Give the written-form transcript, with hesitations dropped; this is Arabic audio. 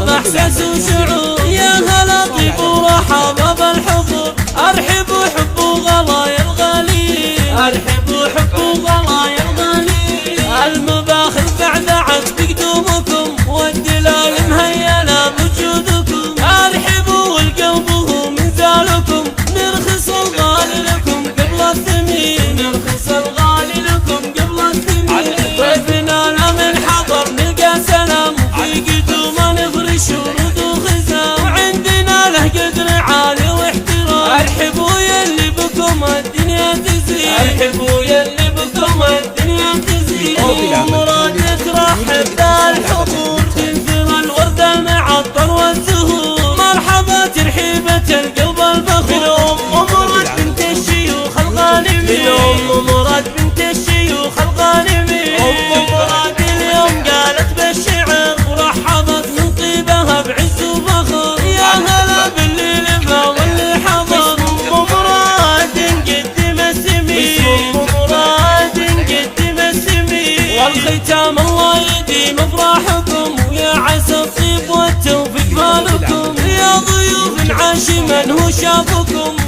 بإحساس وشعور. يا هلا طيب ورحب بالحضور، أرحبوا حبوا غلايا الغاليين، أرحبوا حبوا غلايا الغاليين. المباخر بعد عقد قدومكم، والدلال مهينا بوجودكم. أرحبوا والقلب هو منزالكم، نرخص الغالي لكم قبل الثمين، نرخص الغالي لكم قبل الثمين. ضيفنا من حضر نلقى سلام، في قدومه نفرش ورود وخزام، وعندنا له قدر عالي واحترام. أرحبوا يلي بكم الدنيا تزين، أرحبوا يلي بكم الدنيا تزين. ومراد ترحب بالحضور، تنثر الوردة مع الطر والزهور. مرحبا ترحيبة القلب الفخور، من مراد بنت الشيوخ الغانمين، من مراد بنت الشيوخ الغانمين. مراد اليوم قالت بالشعر، ورحبت من طيبها بعز وفخر. يا هلا باللي لفى واللي حضر، مراد قدم السمين، مراد قدم السمين. والختام الله يديم افراحكم، ويا عسى الطيب والتوفيق مالكم. يا ضيوف عاش من هو شاف